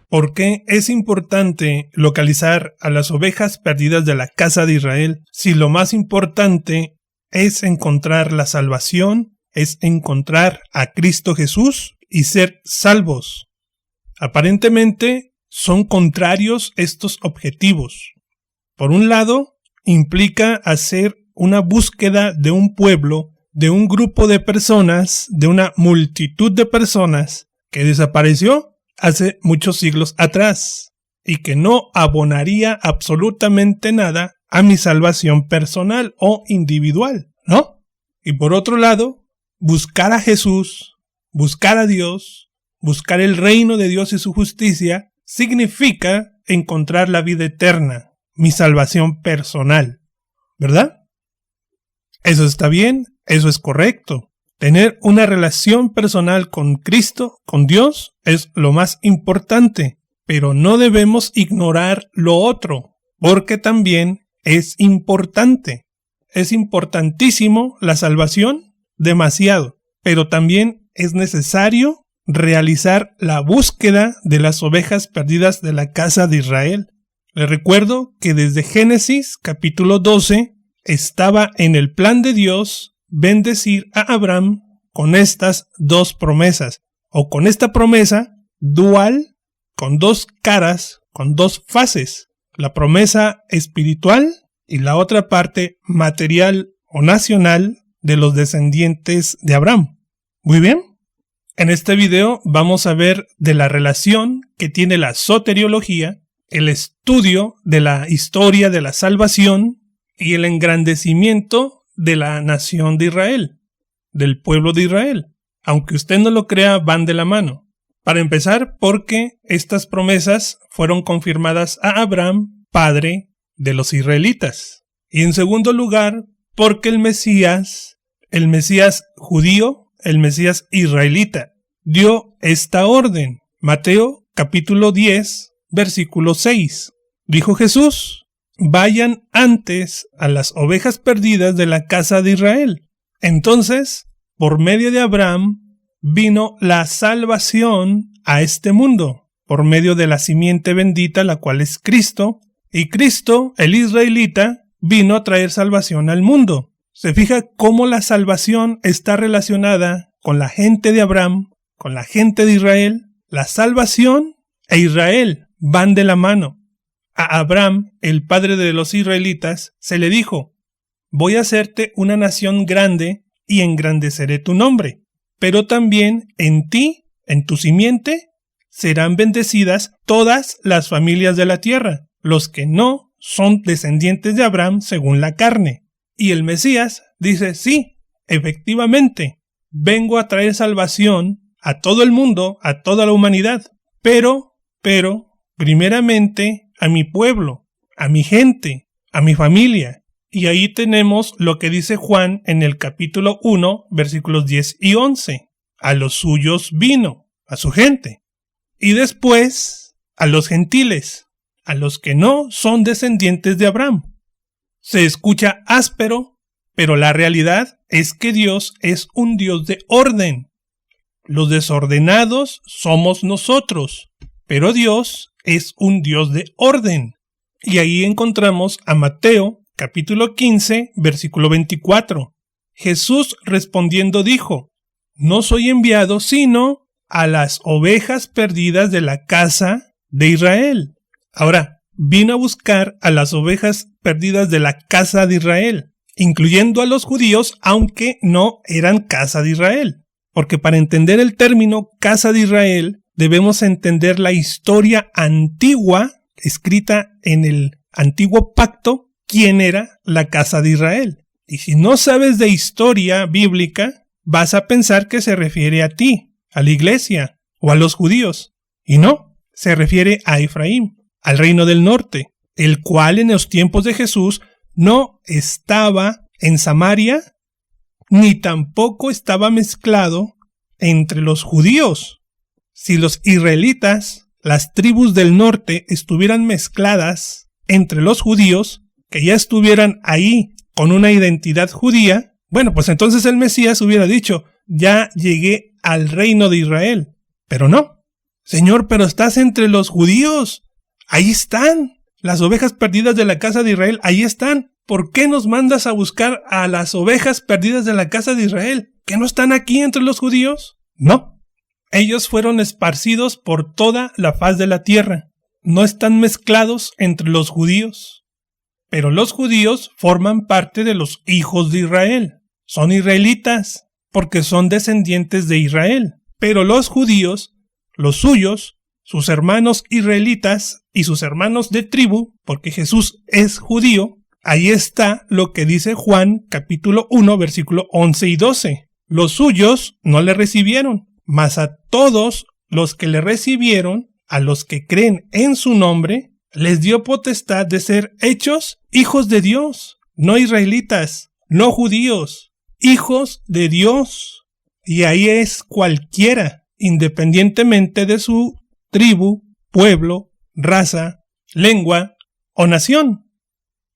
¿Por qué es importante localizar a las ovejas perdidas de la casa de Israel si lo más importante es encontrar la salvación, es encontrar a Cristo Jesús y ser salvos? Aparentemente son contrarios estos objetivos. Por un lado, implica hacer una búsqueda de un pueblo, de un grupo de personas, de una multitud de personas que desapareció hace muchos siglos atrás y que no abonaría absolutamente nada a mi salvación personal o individual, ¿no? Y por otro lado, buscar a Jesús, buscar a Dios, buscar el reino de Dios y su justicia, significa encontrar la vida eterna, mi salvación personal, ¿verdad? Eso está bien, eso es correcto. Tener una relación personal con Cristo, con Dios, es lo más importante, pero no debemos ignorar lo otro, porque también es importante. Es importantísimo la salvación, demasiado, pero también es necesario realizar la búsqueda de las ovejas perdidas de la casa de Israel. Les recuerdo que desde Génesis capítulo 12 estaba en el plan de Dios bendecir a Abraham con estas dos promesas, o con esta promesa dual, con dos caras, con dos fases, la promesa espiritual y la otra parte material o nacional de los descendientes de Abraham. Muy bien, en este video vamos a ver de la relación que tiene la soteriología, el estudio de la historia de la salvación y el engrandecimiento de la nación de Israel, del pueblo de Israel. Aunque usted no lo crea, van de la mano. Para empezar, porque estas promesas fueron confirmadas a Abraham, padre de los israelitas. Y en segundo lugar, porque el Mesías judío, el Mesías israelita, dio esta orden. Mateo capítulo 10, versículo 6. Dijo Jesús: vayan antes a las ovejas perdidas de la casa de Israel. Entonces, por medio de Abraham, vino la salvación a este mundo, por medio de la simiente bendita, la cual es Cristo, y Cristo, el israelita, vino a traer salvación al mundo. ¿Se fija cómo la salvación está relacionada con la gente de Abraham, con la gente de Israel? La salvación e Israel van de la mano. A Abraham, el padre de los israelitas, se le dijo: voy a hacerte una nación grande y engrandeceré tu nombre, pero también en ti, en tu simiente, serán bendecidas todas las familias de la tierra, los que no son descendientes de Abraham según la carne. Y el Mesías dice: sí, efectivamente, vengo a traer salvación a todo el mundo, a toda la humanidad, pero, primeramente, a mi pueblo, a mi gente, a mi familia. Y ahí tenemos lo que dice Juan en el capítulo 1, versículos 10 y 11. A los suyos vino, a su gente. Y después, a los gentiles, a los que no son descendientes de Abraham. Se escucha áspero, pero la realidad es que Dios es un Dios de orden. Los desordenados somos nosotros, pero Dios es un Dios de orden. Y ahí encontramos a Mateo, capítulo 15, versículo 24. Jesús respondiendo dijo: no soy enviado sino a las ovejas perdidas de la casa de Israel. Ahora, vino a buscar a las ovejas perdidas de la casa de Israel, incluyendo a los judíos, aunque no eran casa de Israel. Porque para entender el término casa de Israel, debemos entender la historia antigua, escrita en el antiguo pacto, quién era la casa de Israel. Y si no sabes de historia bíblica, vas a pensar que se refiere a ti, a la iglesia o a los judíos. Y no, se refiere a Efraín, al reino del norte, el cual en los tiempos de Jesús no estaba en Samaria, ni tampoco estaba mezclado entre los judíos. Si los israelitas, las tribus del norte, estuvieran mezcladas entre los judíos, que ya estuvieran ahí con una identidad judía, bueno, pues entonces el Mesías hubiera dicho: ya llegué al reino de Israel. Pero no, Señor, pero estás entre los judíos. Ahí están. Las ovejas perdidas de la casa de Israel, ahí están. ¿Por qué nos mandas a buscar a las ovejas perdidas de la casa de Israel? ¿Que no están aquí entre los judíos? No. Ellos fueron esparcidos por toda la faz de la tierra. No están mezclados entre los judíos. Pero los judíos forman parte de los hijos de Israel. Son israelitas, porque son descendientes de Israel. Pero los judíos, los suyos, sus hermanos israelitas y sus hermanos de tribu, porque Jesús es judío, ahí está lo que dice Juan capítulo 1, versículo 11 y 12. Los suyos no le recibieron, mas a todos los que le recibieron, a los que creen en su nombre, les dio potestad de ser hechos hijos de Dios, no israelitas, no judíos, hijos de Dios. Y ahí es cualquiera, independientemente de su tribu, pueblo, raza, lengua o nación.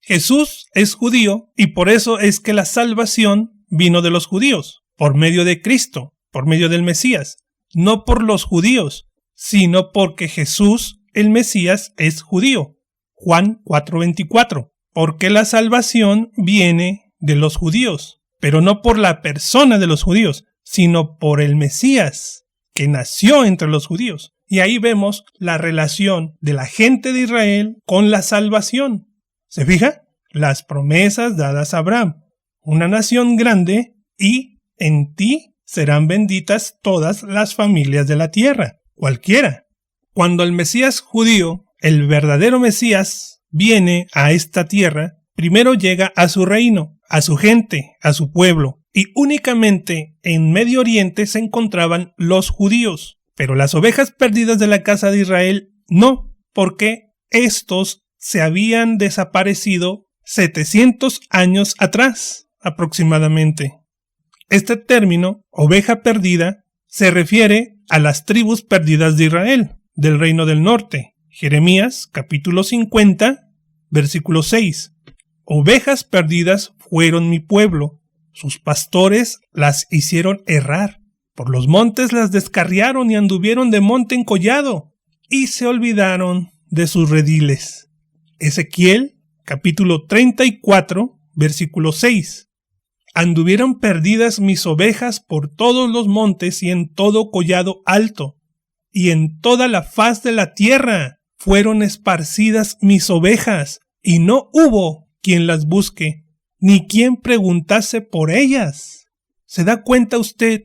Jesús es judío y por eso es que la salvación vino de los judíos, por medio de Cristo, por medio del Mesías, no por los judíos, sino porque Jesús, el Mesías, es judío. Juan 4:24, porque la salvación viene de los judíos, pero no por la persona de los judíos, sino por el Mesías, que nació entre los judíos. Y ahí vemos la relación de la gente de Israel con la salvación. ¿Se fija? Las promesas dadas a Abraham. Una nación grande y en ti serán benditas todas las familias de la tierra. Cualquiera. Cuando el Mesías judío, el verdadero Mesías, viene a esta tierra, primero llega a su reino, a su gente, a su pueblo. Y únicamente en Medio Oriente se encontraban los judíos. Pero las ovejas perdidas de la casa de Israel no, porque estos se habían desaparecido 700 años atrás, aproximadamente. Este término, oveja perdida, se refiere a las tribus perdidas de Israel, del reino del norte. Jeremías, capítulo 50, versículo 6. Ovejas perdidas fueron mi pueblo, sus pastores las hicieron errar. Por los montes las descarriaron y anduvieron de monte en collado, y se olvidaron de sus rediles. Ezequiel, capítulo 34, versículo 6. Anduvieron perdidas mis ovejas por todos los montes y en todo collado alto, y en toda la faz de la tierra fueron esparcidas mis ovejas, y no hubo quien las busque, ni quien preguntase por ellas. ¿Se da cuenta usted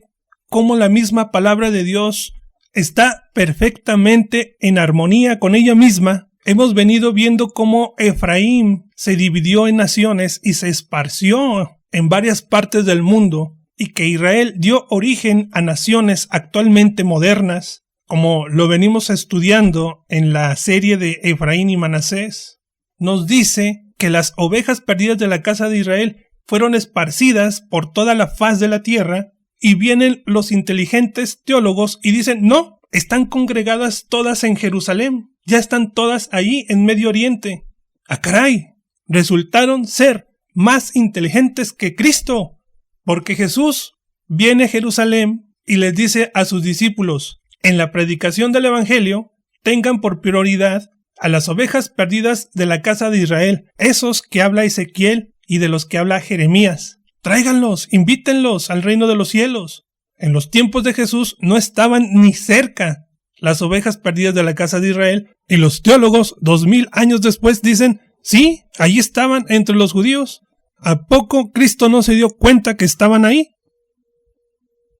cómo la misma palabra de Dios está perfectamente en armonía con ella misma? Hemos venido viendo cómo Efraín se dividió en naciones y se esparció en varias partes del mundo, y que Israel dio origen a naciones actualmente modernas, como lo venimos estudiando en la serie de Efraín y Manasés. Nos dice que las ovejas perdidas de la casa de Israel fueron esparcidas por toda la faz de la tierra, y vienen los inteligentes teólogos y dicen, no, están congregadas todas en Jerusalén, ya están todas ahí en Medio Oriente. ¡Ah, caray! Resultaron ser más inteligentes que Cristo, porque Jesús viene a Jerusalén y les dice a sus discípulos, en la predicación del Evangelio, tengan por prioridad a las ovejas perdidas de la casa de Israel, esos que habla Ezequiel y de los que habla Jeremías. Tráiganlos, invítenlos al reino de los cielos. En los tiempos de Jesús no estaban ni cerca las ovejas perdidas de la casa de Israel, y los teólogos 2000 años después dicen, sí, ahí estaban entre los judíos. ¿A poco Cristo no se dio cuenta que estaban ahí?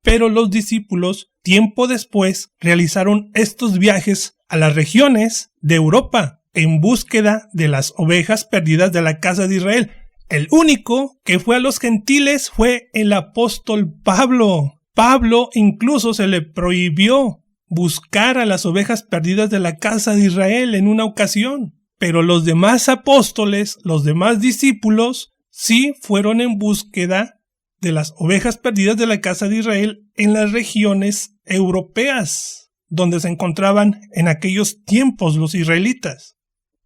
Pero los discípulos, tiempo después, realizaron estos viajes a las regiones de Europa en búsqueda de las ovejas perdidas de la casa de Israel. El único que fue a los gentiles fue el apóstol Pablo. Pablo incluso se le prohibió buscar a las ovejas perdidas de la casa de Israel en una ocasión. Pero los demás apóstoles, los demás discípulos, sí fueron en búsqueda de las ovejas perdidas de la casa de Israel en las regiones europeas, donde se encontraban en aquellos tiempos los israelitas.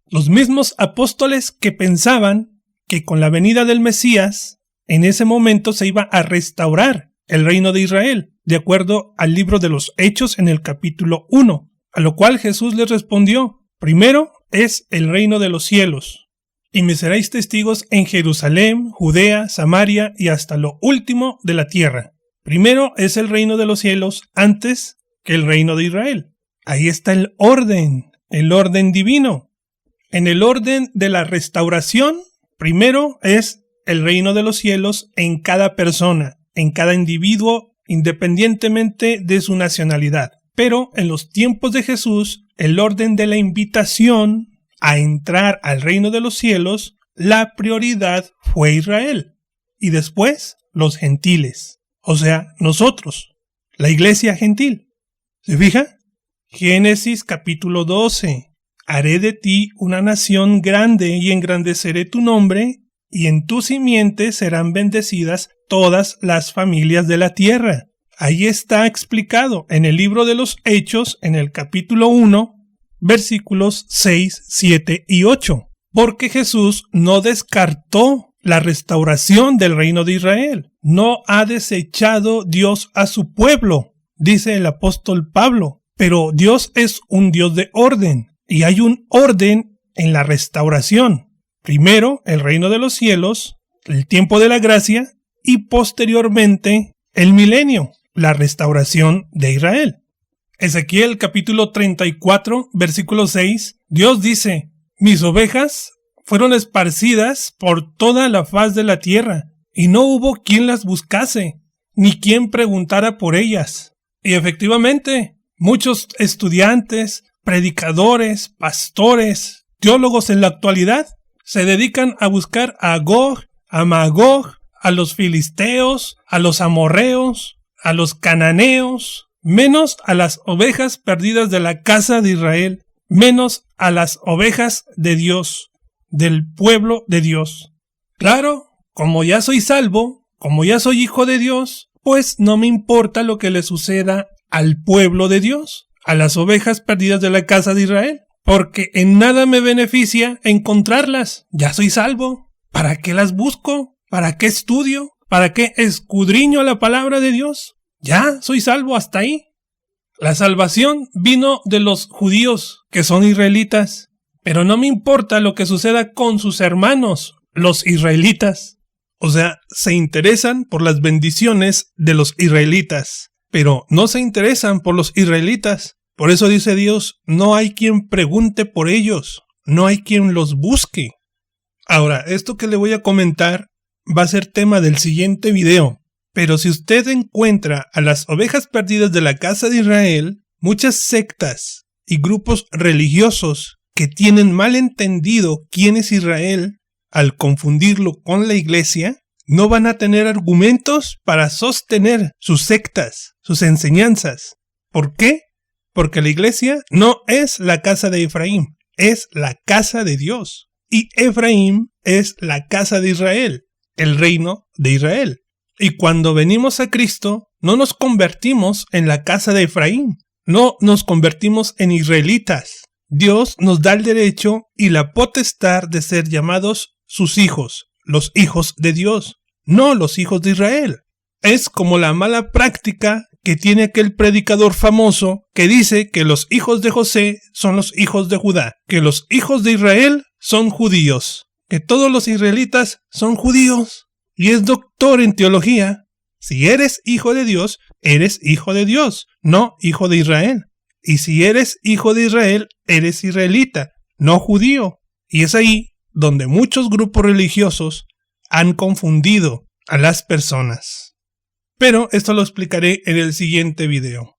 Los mismos apóstoles que pensaban que con la venida del Mesías, en ese momento se iba a restaurar el reino de Israel, de acuerdo al libro de los Hechos en el capítulo 1. A lo cual Jesús les respondió: primero es el reino de los cielos, y me seréis testigos en Jerusalén, Judea, Samaria y hasta lo último de la tierra. Primero es el reino de los cielos antes que el reino de Israel. Ahí está el orden divino. En el orden de la restauración, primero es el reino de los cielos en cada persona, en cada individuo, independientemente de su nacionalidad. Pero en los tiempos de Jesús, el orden de la invitación a entrar al reino de los cielos, la prioridad fue Israel. Y después, los gentiles. O sea, nosotros, la iglesia gentil. ¿Se fija? Génesis capítulo 12. Haré de ti una nación grande y engrandeceré tu nombre, y en tu simiente serán bendecidas todas las familias de la tierra. Ahí está explicado en el libro de los Hechos, en el capítulo 1, versículos 6, 7 y 8. Porque Jesús no descartó la restauración del reino de Israel. No ha desechado Dios a su pueblo, dice el apóstol Pablo. Pero Dios es un Dios de orden, y hay un orden en la restauración. Primero, el reino de los cielos, el tiempo de la gracia, y posteriormente, el milenio, la restauración de Israel. Ezequiel capítulo 34, versículo 6, Dios dice: mis ovejas fueron esparcidas por toda la faz de la tierra, y no hubo quien las buscase, ni quien preguntara por ellas. Y efectivamente, muchos estudiantes, predicadores, pastores, teólogos en la actualidad se dedican a buscar a Gog, a Magog, a los filisteos, a los amorreos, a los cananeos, menos a las ovejas perdidas de la casa de Israel, menos a las ovejas de Dios, del pueblo de Dios. Claro, como ya soy salvo, como ya soy hijo de Dios, pues no me importa lo que le suceda al pueblo de Dios, a las ovejas perdidas de la casa de Israel, porque en nada me beneficia encontrarlas. Ya soy salvo. ¿Para qué las busco? ¿Para qué estudio? ¿Para qué escudriño la palabra de Dios? Ya soy salvo hasta ahí. La salvación vino de los judíos, que son israelitas, pero no me importa lo que suceda con sus hermanos, los israelitas. O sea, se interesan por las bendiciones de los israelitas, pero no se interesan por los israelitas. Por eso dice Dios: no hay quien pregunte por ellos, no hay quien los busque. Ahora, esto que le voy a comentar va a ser tema del siguiente video, pero si usted encuentra a las ovejas perdidas de la casa de Israel, muchas sectas y grupos religiosos que tienen mal entendido quién es Israel, al confundirlo con la iglesia, no van a tener argumentos para sostener sus sectas, sus enseñanzas. ¿Por qué? Porque la iglesia no es la casa de Efraín, es la casa de Dios. Y Efraín es la casa de Israel, el reino de Israel. Y cuando venimos a Cristo, no nos convertimos en la casa de Efraín, no nos convertimos en israelitas. Dios nos da el derecho y la potestad de ser llamados sus hijos, los hijos de Dios, no los hijos de Israel. Es como la mala práctica que tiene aquel predicador famoso que dice que los hijos de José son los hijos de Judá, que los hijos de Israel son judíos, que todos los israelitas son judíos, y es doctor en teología. Si eres hijo de Dios, eres hijo de Dios, no hijo de Israel. Y si eres hijo de Israel, eres israelita, no judío. Y es ahí donde muchos grupos religiosos han confundido a las personas. Pero esto lo explicaré en el siguiente video.